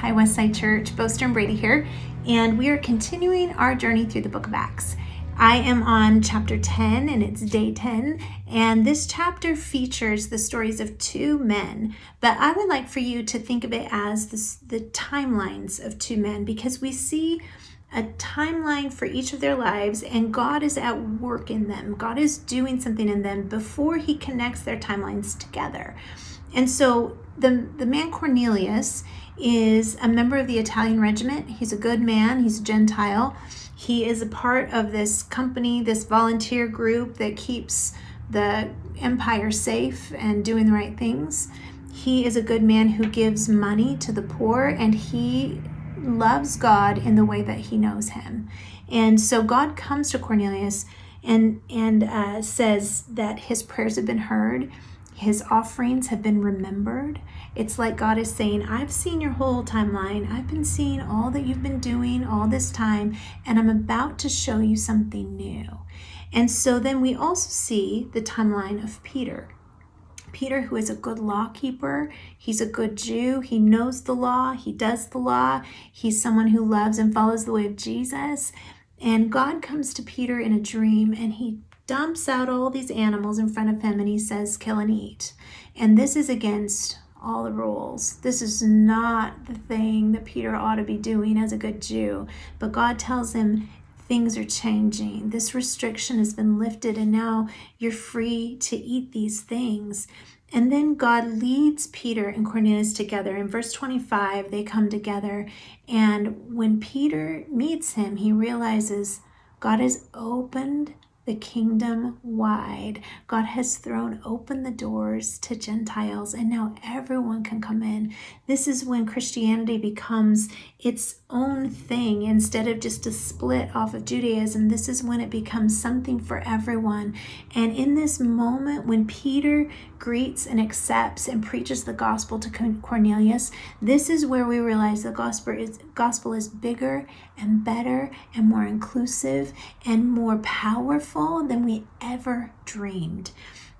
Hi, Westside Church. Bo Stern-Brady here, and we are continuing our journey through the book of Acts. I am on chapter 10, and it's day 10, and this chapter features the stories of two men, but I would like for you to think of it as the timelines of two men, because we see a timeline for each of their lives, and God is at work in them. God is doing something in them before he connects their timelines together. And so the man Cornelius is a member of the Italian regiment. He's a good man. He's a Gentile. He is a part of this company, this volunteer group that keeps the empire safe and doing the right things. He is a good man who gives money to the poor, and he loves God in the way that he knows him. And so God comes to Cornelius and says that his prayers have been heard. His offerings have been remembered. It's like God is saying, I've seen your whole timeline. I've been seeing all that you've been doing all this time, and I'm about to show you something new. And so then we also see the timeline of Peter. Peter, who is a good law keeper. He's a good Jew. He knows the law. He does the law. He's someone who loves and follows the way of Jesus. And God comes to Peter in a dream, and he dumps out all these animals in front of him, and he says, kill and eat. And this is against all the rules. This is not the thing that Peter ought to be doing as a good Jew. But God tells him, things are changing. This restriction has been lifted, and now you're free to eat these things. And then God leads Peter and Cornelius together. In verse 25, they come together. And when Peter meets him, he realizes God has opened the kingdom wide. God has thrown open the doors to Gentiles, and now everyone can come in. This is when Christianity becomes its own thing instead of just a split off of Judaism. This is when it becomes something for everyone. And in this moment, when Peter greets and accepts and preaches the gospel to Cornelius, this is where we realize the gospel is bigger and better and more inclusive and more powerful than we ever dreamed.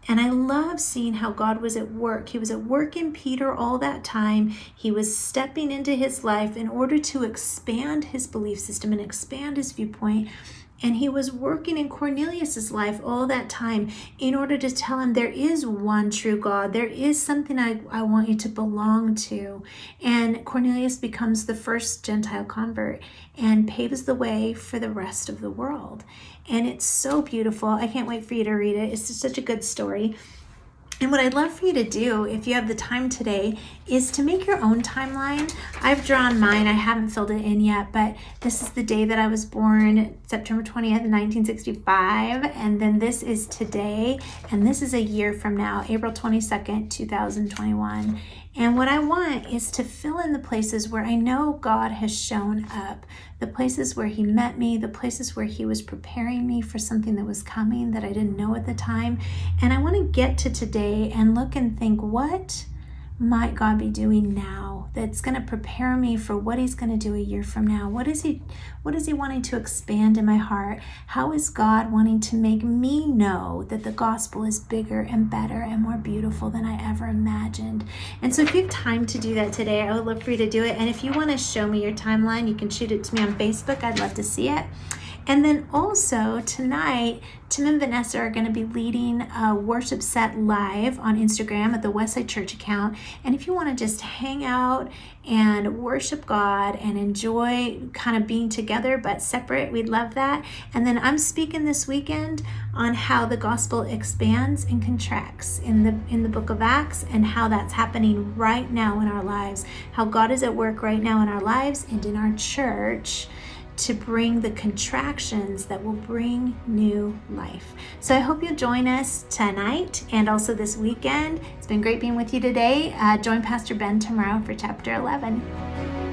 And I love seeing how God was at work. He was at work in Peter all that time. He was stepping into his life in order to expand his belief system and expand his viewpoint. And he was working in Cornelius's life all that time in order to tell him there is one true God. There is something I want you to belong to. And Cornelius becomes the first Gentile convert and paves the way for the rest of the world. And it's so beautiful. I can't wait for you to read it. It's just such a good story. And what I'd love for you to do, if you have the time today, is to make your own timeline. I've drawn mine. I haven't filled it in yet, but this is the day that I was born, September 20th, 1965. And then this is today, and this is a year from now, April 22nd, 2021. And what I want is to fill in the places where I know God has shown up, the places where he met me, the places where he was preparing me for something that was coming that I didn't know at the time. And I want to get to today and look and think, what might God be doing now that's going to prepare me for what he's going to do a year from now? What is he wanting to expand in my heart? How is God wanting to make me know that the gospel is bigger and better and more beautiful than I ever imagined? And so if you have time to do that today, I would love for you to do it. And if you want to show me your timeline, you can shoot it to me on Facebook. I'd love to see it. And then also tonight, Tim and Vanessa are going to be leading a worship set live on Instagram at the Westside Church account. And if you want to just hang out and worship God and enjoy kind of being together but separate, we'd love that. And then I'm speaking this weekend on how the gospel expands and contracts in the book of Acts, and how that's happening right now in our lives, how God is at work right now in our lives and in our church to bring the contractions that will bring new life. So I hope you'll join us tonight and also this weekend. It's been great being with you today. Join Pastor Ben tomorrow for chapter 11.